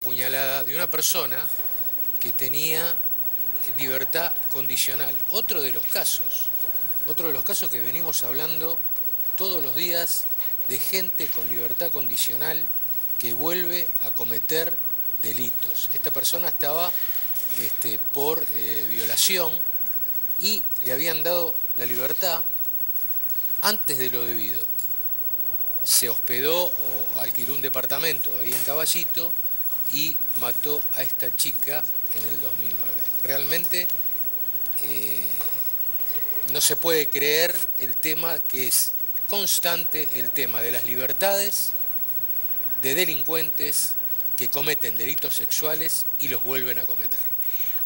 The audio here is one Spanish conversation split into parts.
puñalada de una persona que tenía libertad condicional. Otro de los casos que venimos hablando todos los días de gente con libertad condicional que vuelve a cometer delitos. Esta persona estaba por violación y le habían dado la libertad antes de lo debido. Se hospedó o alquiló un departamento ahí en Caballito y mató a esta chica en el 2009. Realmente no se puede creer el tema que es constante, el tema de las libertades de delincuentes que cometen delitos sexuales y los vuelven a cometer.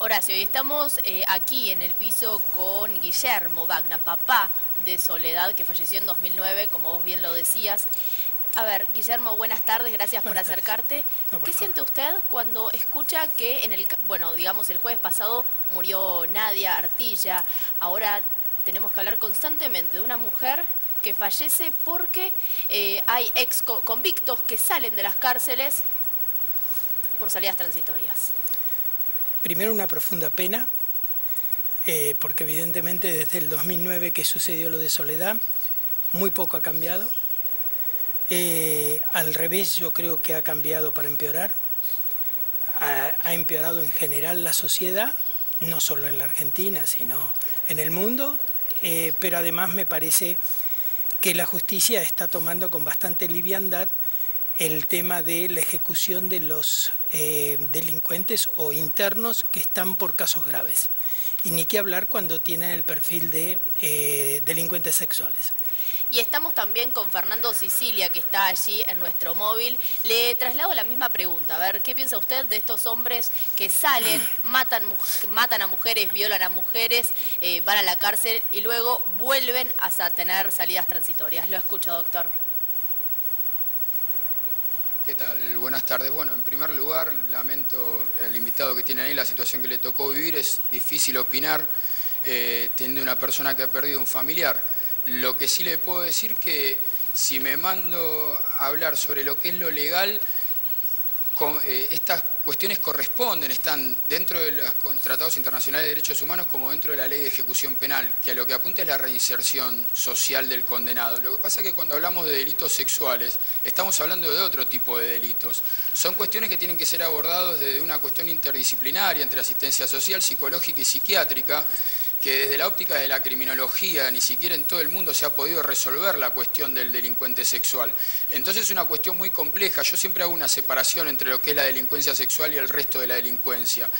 Horacio, y estamos aquí en el piso con Guillermo Bagna, papá de Soledad, que falleció en 2009, como vos bien lo decías. A ver, Guillermo, buenas tardes, gracias por acercarte. ¿Qué siente usted cuando escucha que digamos, el jueves pasado murió Nadia Artilla? Ahora tenemos que hablar constantemente de una mujer que fallece porque hay ex convictos que salen de las cárceles por salidas transitorias. Primero, una profunda pena, porque evidentemente desde el 2009 que sucedió lo de Soledad, muy poco ha cambiado. Al revés, yo creo que ha cambiado para empeorar. Ha empeorado en general la sociedad, no solo en la Argentina, sino en el mundo, pero además me parece que la justicia está tomando con bastante liviandad el tema de la ejecución de los delincuentes o internos que están por casos graves. Y ni qué hablar cuando tienen el perfil de delincuentes sexuales. Y estamos también con Fernando Sicilia, que está allí en nuestro móvil. Le traslado la misma pregunta. A ver, ¿qué piensa usted de estos hombres que salen, matan a mujeres, violan a mujeres, van a la cárcel y luego vuelven a tener salidas transitorias? Lo escucho, doctor. ¿Qué tal? Buenas tardes. Bueno, en primer lugar, lamento el invitado que tiene ahí, la situación que le tocó vivir. Es difícil opinar teniendo una persona que ha perdido un familiar. Lo que sí le puedo decir que si me mando a hablar sobre lo que es lo legal, estas cuestiones corresponden, están dentro de los tratados internacionales de derechos humanos como dentro de la ley de ejecución penal, que a lo que apunta es la reinserción social del condenado. Lo que pasa es que cuando hablamos de delitos sexuales, estamos hablando de otro tipo de delitos. Son cuestiones que tienen que ser abordados desde una cuestión interdisciplinaria entre asistencia social, psicológica y psiquiátrica, que desde la óptica de la criminología ni siquiera en todo el mundo se ha podido resolver la cuestión del delincuente sexual. Entonces es una cuestión muy compleja. Yo siempre hago una separación entre lo que es la delincuencia sexual y el resto de la delincuencia.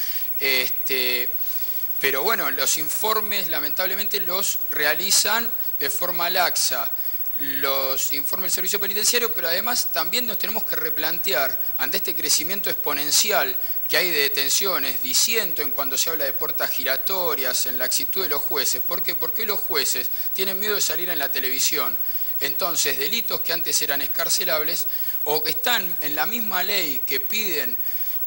Pero bueno, los informes lamentablemente los realizan de forma laxa los informes del servicio penitenciario, pero además también nos tenemos que replantear ante este crecimiento exponencial que hay de detenciones, disiento en cuando se habla de puertas giratorias, en la actitud de los jueces. ¿Por qué? Porque los jueces tienen miedo de salir en la televisión. Entonces, delitos que antes eran excarcelables o que están en la misma ley que piden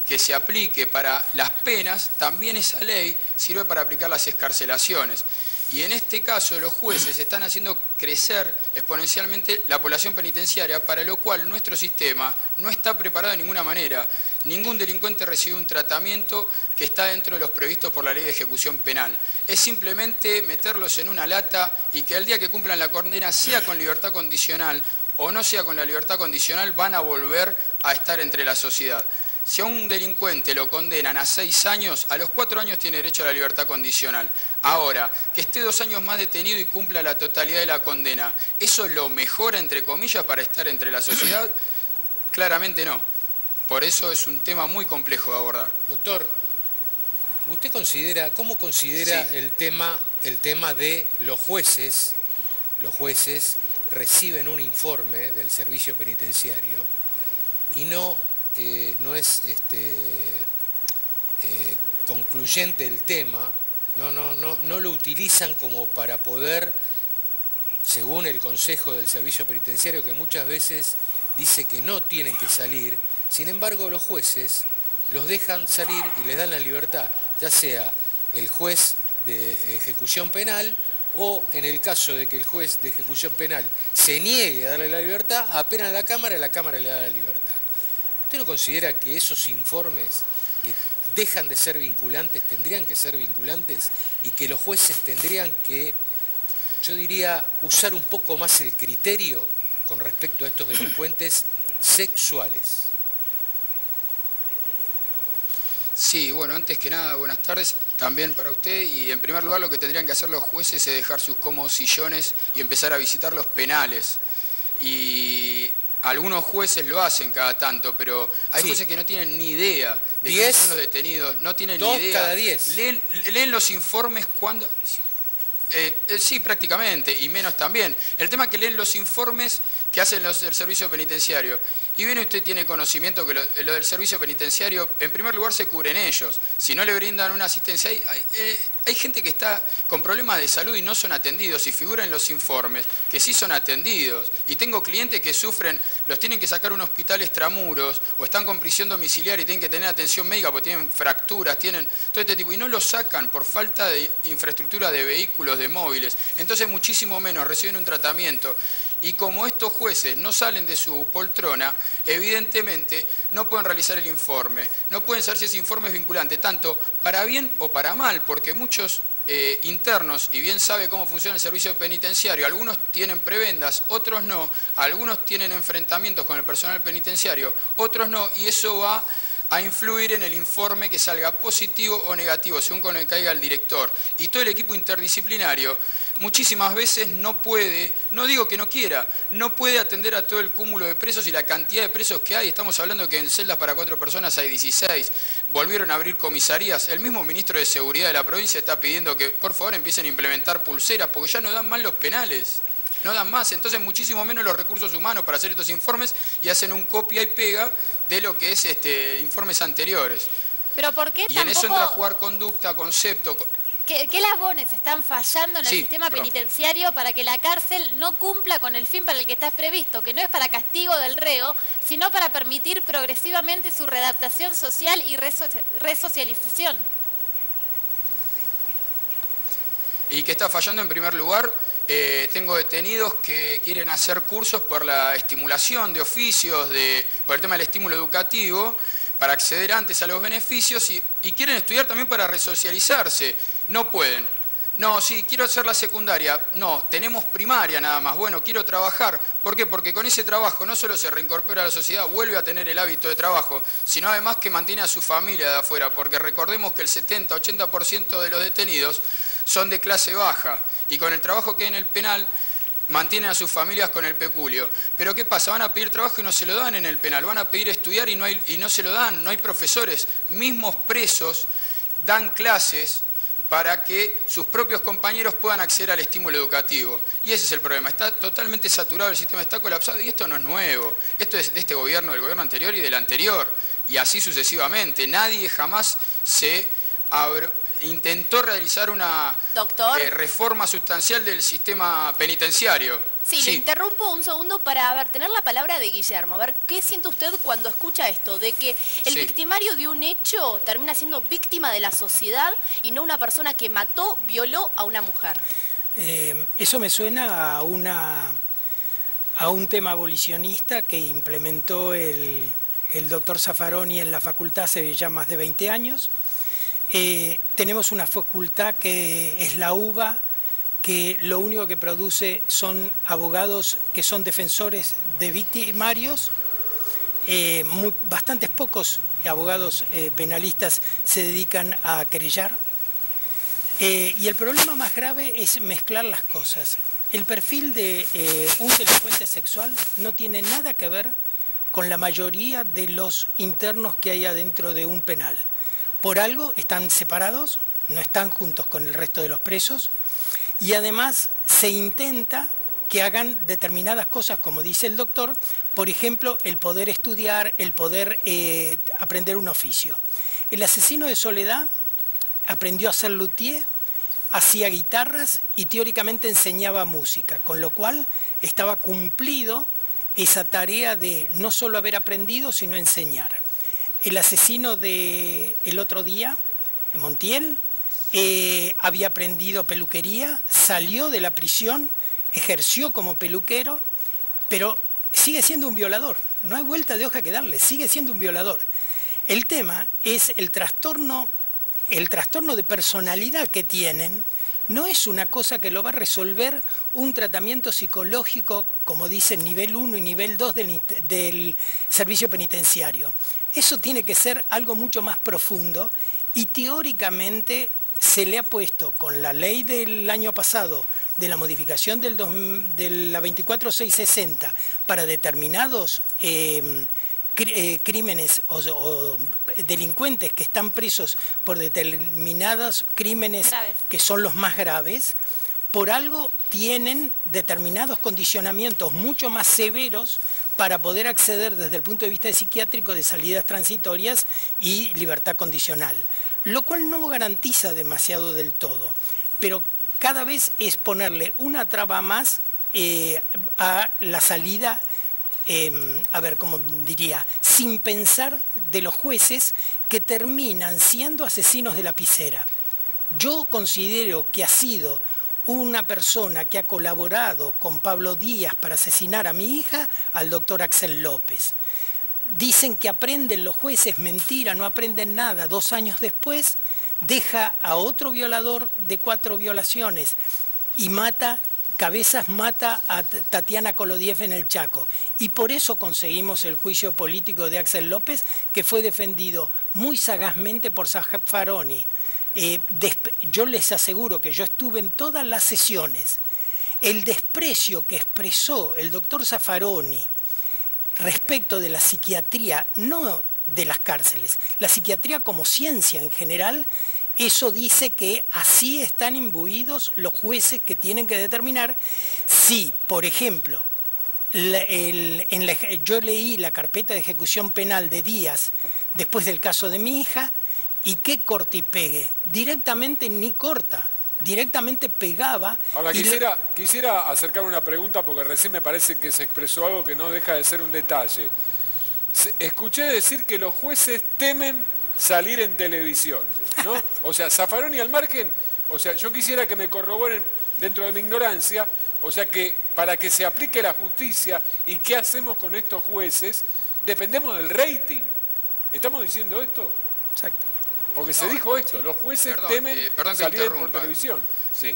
que se aplique para las penas, también esa ley sirve para aplicar las excarcelaciones. Y en este caso los jueces están haciendo crecer exponencialmente la población penitenciaria, para lo cual nuestro sistema no está preparado de ninguna manera. Ningún delincuente recibe un tratamiento que está dentro de los previstos por la ley de ejecución penal. Es simplemente meterlos en una lata y que el día que cumplan la condena, sea con libertad condicional o no sea con la libertad condicional, van a volver a estar entre la sociedad. Si a un delincuente lo condenan a 6 años, a los 4 años tiene derecho a la libertad condicional. Ahora, que esté 2 años más detenido y cumpla la totalidad de la condena, ¿eso lo mejora, entre comillas, para estar entre la sociedad? Claramente no. Por eso es un tema muy complejo de abordar. Doctor, ¿cómo considera Sí. el tema de los jueces? Los jueces reciben un informe del servicio penitenciario y no es concluyente el tema, no lo utilizan como para poder, según el consejo del servicio penitenciario, que muchas veces dice que no tienen que salir. Sin embargo, los jueces los dejan salir y les dan la libertad, ya sea el juez de ejecución penal o en el caso de que el juez de ejecución penal se niegue a darle la libertad, apelan a la Cámara y la Cámara le da la libertad. ¿Usted no considera que esos informes que dejan de ser vinculantes tendrían que ser vinculantes y que los jueces tendrían que, yo diría, usar un poco más el criterio con respecto a estos delincuentes sexuales? Sí, bueno, antes que nada, buenas tardes también para usted. Y en primer lugar, lo que tendrían que hacer los jueces es dejar sus cómodos sillones y empezar a visitar los penales. Y algunos jueces lo hacen cada tanto, pero hay jueces que no tienen ni idea de quiénes son los detenidos, no tienen ni idea. 2 cada 10. Leen los informes cuando... sí, prácticamente, y menos también. El tema es que leen los informes que hacen los del servicio penitenciario. Y bien, usted tiene conocimiento que lo del servicio penitenciario, en primer lugar, se cubren ellos. Si no le brindan una asistencia, hay gente que está con problemas de salud y no son atendidos, y figura en los informes que sí son atendidos. Y tengo clientes que sufren, los tienen que sacar a un hospital extramuros, o están con prisión domiciliaria y tienen que tener atención médica porque tienen fracturas, tienen todo este tipo, y no los sacan por falta de infraestructura de vehículos, de móviles. Entonces muchísimo menos reciben un tratamiento. Y como estos jueces no salen de su poltrona, evidentemente no pueden realizar el informe. No pueden saber si ese informe es vinculante, tanto para bien o para mal, porque muchos internos, y bien sabe cómo funciona el servicio penitenciario, algunos tienen prebendas, otros no, algunos tienen enfrentamientos con el personal penitenciario, otros no, y eso va a influir en el informe que salga positivo o negativo, según con el que caiga el director. Y todo el equipo interdisciplinario muchísimas veces no puede, no digo que no quiera, no puede atender a todo el cúmulo de presos y la cantidad de presos que hay. Estamos hablando que en celdas para 4 personas hay 16, volvieron a abrir comisarías. El mismo ministro de Seguridad de la provincia está pidiendo que por favor empiecen a implementar pulseras, porque ya no dan más los penales. No dan más, entonces muchísimo menos los recursos humanos para hacer estos informes y hacen un copia y pega de lo que es informes anteriores. Pero ¿por qué y en eso entra a jugar conducta, concepto. ¿Qué labones están fallando en el sistema penitenciario para que la cárcel no cumpla con el fin para el que está previsto, que no es para castigo del reo, sino para permitir progresivamente su readaptación social y resocialización? ¿Y qué está fallando en primer lugar? Tengo detenidos que quieren hacer cursos por la estimulación de oficios, por el tema del estímulo educativo, para acceder antes a los beneficios y quieren estudiar también para resocializarse. No pueden. No, sí, quiero hacer la secundaria. No, tenemos primaria nada más. Bueno, quiero trabajar. ¿Por qué? Porque con ese trabajo no solo se reincorpora a la sociedad, vuelve a tener el hábito de trabajo, sino además que mantiene a su familia de afuera, porque recordemos que el 70-80% de los detenidos son de clase baja y con el trabajo que hay en el penal mantienen a sus familias con el peculio. Pero ¿qué pasa? Van a pedir trabajo y no se lo dan en el penal, van a pedir estudiar y no se lo dan, no hay profesores. Mismos presos dan clases para que sus propios compañeros puedan acceder al estímulo educativo. Y ese es el problema, está totalmente saturado el sistema, está colapsado, y esto no es nuevo. Esto es de este gobierno, del gobierno anterior y del anterior, y así sucesivamente. Nadie jamás intentó realizar una reforma sustancial del sistema penitenciario. Sí, le interrumpo un segundo para tener la palabra de Guillermo. A ver, ¿qué siente usted cuando escucha esto? De que el victimario de un hecho termina siendo víctima de la sociedad y no una persona que mató, violó a una mujer. Eso me suena a un tema abolicionista que implementó el doctor Zaffaroni en la facultad hace ya más de 20 años. Tenemos una facultad que es la UBA, que lo único que produce son abogados que son defensores de victimarios. Bastantes pocos abogados penalistas se dedican a querellar. Y el problema más grave es mezclar las cosas. El perfil de un delincuente sexual no tiene nada que ver con la mayoría de los internos que hay adentro de un penal. Por algo están separados, no están juntos con el resto de los presos, y además se intenta que hagan determinadas cosas, como dice el doctor, por ejemplo, el poder estudiar, el poder aprender un oficio. El asesino de Soledad aprendió a ser luthier, hacía guitarras y teóricamente enseñaba música, con lo cual estaba cumplido esa tarea de no solo haber aprendido, sino enseñar. El asesino del otro día, Montiel, había aprendido peluquería, salió de la prisión, ejerció como peluquero, pero sigue siendo un violador. No hay vuelta de hoja que darle, sigue siendo un violador. El tema es el trastorno de personalidad que tienen. No es una cosa que lo va a resolver un tratamiento psicológico, como dicen, nivel 1 y nivel 2 del servicio penitenciario. Eso tiene que ser algo mucho más profundo y teóricamente se le ha puesto con la ley del año pasado de la modificación de la 24660 para determinados crímenes o delincuentes que están presos por determinados crímenes graves, que son los más graves, por algo tienen determinados condicionamientos mucho más severos para poder acceder desde el punto de vista psiquiátrico de salidas transitorias y libertad condicional, lo cual no garantiza demasiado del todo, pero cada vez es ponerle una traba más a la salida, a ver, ¿cómo diría? Sin pensar de los jueces que terminan siendo asesinos de lapicera. Yo considero que ha sido una persona que ha colaborado con Pablo Díaz para asesinar a mi hija, al doctor Axel López. Dicen que aprenden los jueces, mentira, no aprenden nada. 2 años después deja a otro violador de 4 violaciones y Cabezas mata a Tatiana Kolodiev en el Chaco. Y por eso conseguimos el juicio político de Axel López, que fue defendido muy sagazmente por Zaffaroni. Yo les aseguro que yo estuve en todas las sesiones. El desprecio que expresó el doctor Zaffaroni respecto de la psiquiatría, no de las cárceles, la psiquiatría como ciencia en general, eso dice que así están imbuidos los jueces que tienen que determinar si, por ejemplo, yo leí la carpeta de ejecución penal de Díaz después del caso de mi hija, y qué corte y pegue, directamente ni corta, directamente pegaba. Ahora quisiera acercar una pregunta porque recién me parece que se expresó algo que no deja de ser un detalle. Escuché decir que los jueces temen salir en televisión, ¿no? O sea, Zaffaroni al margen, o sea, yo quisiera que me corroboren dentro de mi ignorancia, o sea, que para que se aplique la justicia y qué hacemos con estos jueces, dependemos del rating. ¿Estamos diciendo esto? Exacto. Porque se dijo esto, los jueces temen salir por televisión. Sí.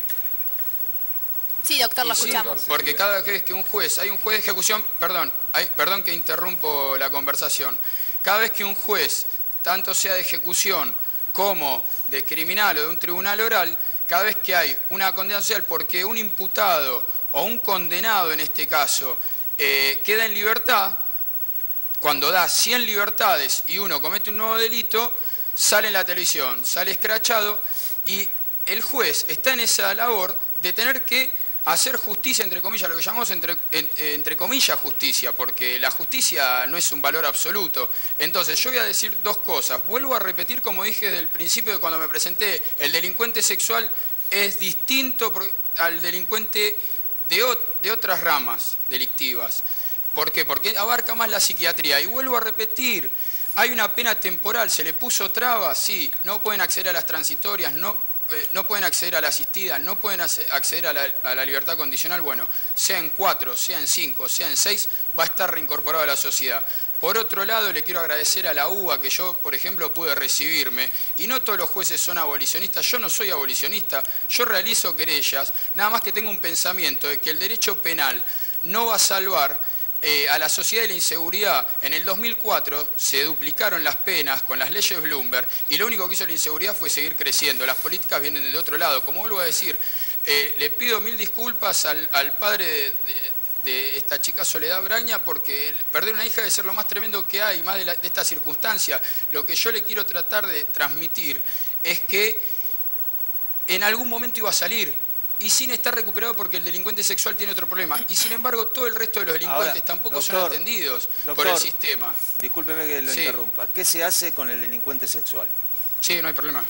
Sí, doctor, lo escuchamos. Porque cada vez que un juez, hay un juez de ejecución, perdón que interrumpo la conversación, cada vez que un juez, tanto sea de ejecución como de criminal o de un tribunal oral, cada vez que hay una condena social porque un imputado o un condenado en este caso queda en libertad, cuando da 100 libertades y uno comete un nuevo delito, sale en la televisión, sale escrachado y el juez está en esa labor de tener que hacer justicia, entre comillas, lo que llamamos entre comillas justicia, porque la justicia no es un valor absoluto. Entonces yo voy a decir 2 cosas. Vuelvo a repetir, como dije desde el principio de cuando me presenté, el delincuente sexual es distinto al delincuente de otras ramas delictivas. ¿Por qué? Porque abarca más la psiquiatría. Y vuelvo a repetir, hay una pena temporal, se le puso trabas, sí, no pueden acceder a las transitorias, no pueden acceder a la asistida, no pueden acceder a la libertad condicional, bueno, sea en 4, sea en 5, sea en 6, va a estar reincorporado a la sociedad. Por otro lado, le quiero agradecer a la UBA que yo, por ejemplo, pude recibirme, y no todos los jueces son abolicionistas, yo no soy abolicionista, yo realizo querellas, nada más que tengo un pensamiento de que el derecho penal no va a salvar a la sociedad de la inseguridad. En el 2004 se duplicaron las penas con las leyes Bloomberg y lo único que hizo la inseguridad fue seguir creciendo. Las políticas vienen del otro lado. Como vuelvo a decir, le pido 1000 disculpas al padre de esta chica Soledad Braña, porque perder una hija debe ser lo más tremendo que hay, más de esta circunstancia. Lo que yo le quiero tratar de transmitir es que en algún momento iba a salir, y sin estar recuperado porque el delincuente sexual tiene otro problema. Y sin embargo, todo el resto de los delincuentes ahora, tampoco son atendidos por el sistema. Discúlpeme que lo interrumpa. ¿Qué se hace con el delincuente sexual? Sí, no hay problema.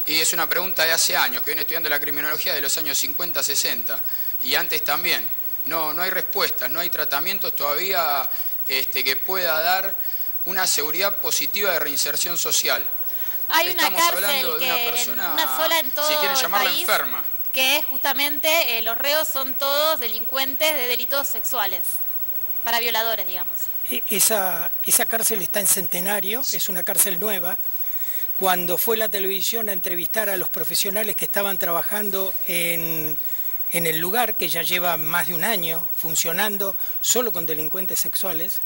Y es una pregunta de hace años, que viene estudiando la criminología de los años 50, 60. Y antes también. No hay respuestas, no hay tratamientos todavía que pueda dar una seguridad positiva de reinserción social. Hay una Estamos cárcel hablando de que una persona, una sola en todo si quieren llamarla el país, enferma. que justamente los reos son todos delincuentes de delitos sexuales, para violadores, digamos. Esa cárcel está en Centenario, es una cárcel nueva. Cuando fue la televisión a entrevistar a los profesionales que estaban trabajando en el lugar, que ya lleva más de un año funcionando solo con delincuentes sexuales,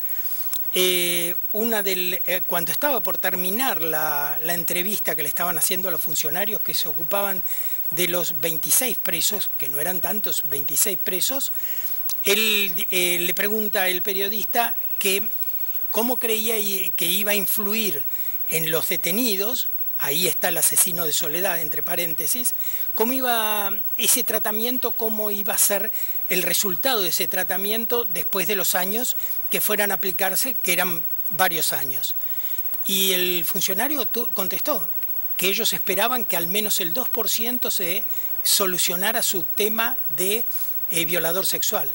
cuando estaba por terminar la entrevista que le estaban haciendo a los funcionarios que se ocupaban de los 26 presos, que no eran tantos, 26 presos, él le pregunta al periodista que cómo creía que iba a influir en los detenidos, ahí está el asesino de Soledad, entre paréntesis, cómo iba ese tratamiento, cómo iba a ser el resultado de ese tratamiento después de los años que fueran a aplicarse, que eran varios años. Y el funcionario contestó que ellos esperaban que al menos el 2% se solucionara su tema de violador sexual.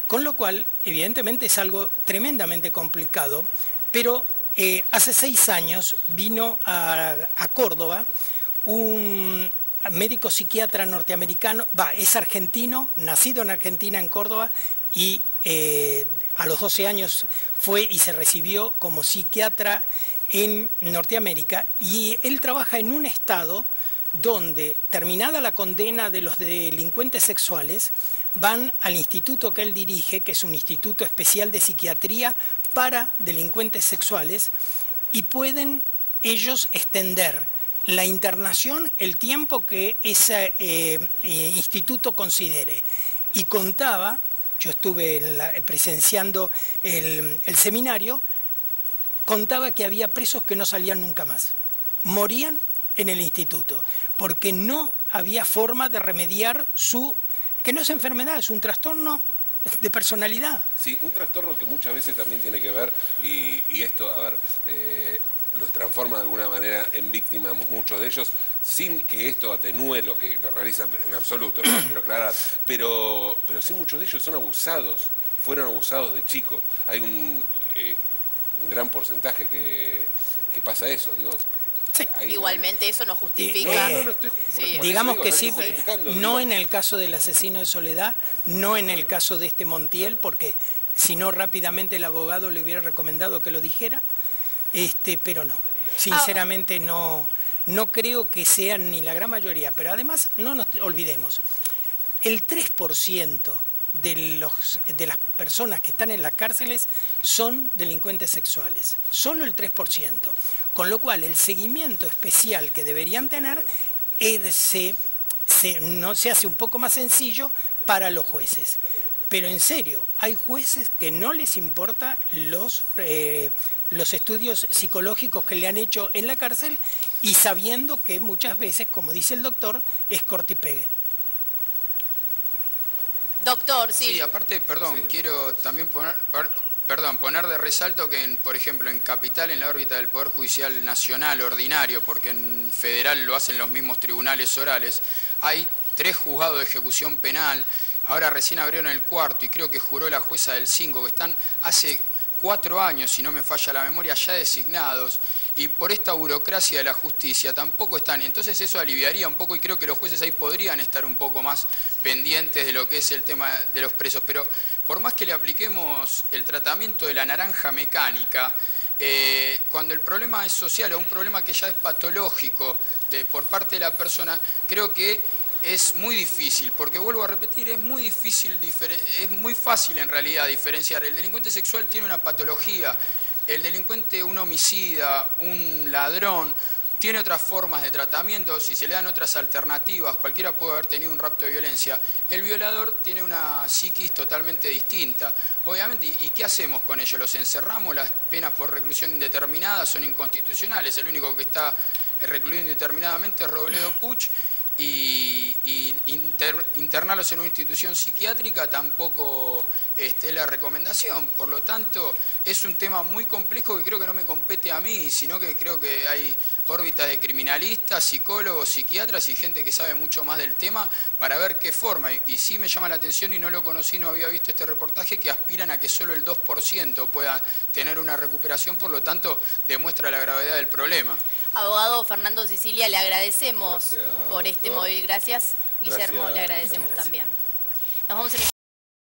Con lo cual, evidentemente es algo tremendamente complicado, pero hace 6 años vino a Córdoba un médico psiquiatra norteamericano, es argentino, nacido en Argentina, en Córdoba, y a los 12 años fue y se recibió como psiquiatra en Norteamérica, y él trabaja en un estado donde, terminada la condena de los delincuentes sexuales, van al instituto que él dirige, que es un instituto especial de psiquiatría para delincuentes sexuales, y pueden ellos extender la internación el tiempo que ese instituto considere. Y contaba, yo estuve presenciando el seminario, contaba que había presos que no salían nunca más, morían en el instituto, porque no había forma de remediar que no es enfermedad, es un trastorno de personalidad. Sí, un trastorno que muchas veces también tiene que ver, y esto, a ver, los transforma de alguna manera en víctimas muchos de ellos, sin que esto atenúe lo que lo realizan en absoluto, no quiero aclarar, pero sí muchos de ellos son abusados, fueron abusados de chicos. Hay un gran porcentaje que pasa eso, digo. Sí. Igualmente eso no justifica. Digamos que sí, no en el caso del asesino de Soledad, no en el caso de este Montiel, porque si no rápidamente el abogado le hubiera recomendado que lo dijera, pero no. Sinceramente no creo que sean ni la gran mayoría, pero además no nos olvidemos, el 3% de las personas que están en las cárceles son delincuentes sexuales, solo el 3%. Con lo cual, el seguimiento especial que deberían tener se hace un poco más sencillo para los jueces. Pero en serio, hay jueces que no les importa los estudios psicológicos que le han hecho en la cárcel, y sabiendo que muchas veces, como dice el doctor, es corte y pegue. Doctor, sí. Sí, aparte, quiero también poner de resalto que, por ejemplo, en Capital, en la órbita del Poder Judicial Nacional ordinario, porque en federal lo hacen los mismos tribunales orales, hay 3 juzgados de ejecución penal. Ahora recién abrieron el 4º y creo que juró la jueza del 5, que están hace 4 años, si no me falla la memoria, ya designados, y por esta burocracia de la justicia tampoco están. Entonces eso aliviaría un poco, y creo que los jueces ahí podrían estar un poco más pendientes de lo que es el tema de los presos. Pero por más que le apliquemos el tratamiento de la naranja mecánica, cuando el problema es social o un problema que ya es patológico por parte de la persona, creo que es muy difícil, porque vuelvo a repetir, es muy fácil en realidad diferenciar. El delincuente sexual tiene una patología, el delincuente, un homicida, un ladrón, tiene otras formas de tratamiento, si se le dan otras alternativas, cualquiera puede haber tenido un rapto de violencia. El violador tiene una psiquis totalmente distinta, obviamente. ¿Y qué hacemos con ello? ¿Los encerramos? Las penas por reclusión indeterminada son inconstitucionales, el único que está recluido indeterminadamente es Robledo Puch, y internarlos en una institución psiquiátrica tampoco es la recomendación. Por lo tanto, es un tema muy complejo que creo que no me compete a mí, sino que creo que hay órbitas de criminalistas, psicólogos, psiquiatras y gente que sabe mucho más del tema para ver qué forma. Y sí me llama la atención, y no lo conocí, no había visto este reportaje, que aspiran a que solo el 2% pueda tener una recuperación, por lo tanto demuestra la gravedad del problema. Abogado Fernando Sicilia, le agradecemos Gracias, por este doctor. móvil. Gracias, Guillermo, Gracias, le agradecemos Guillermo. también. Nos vamos a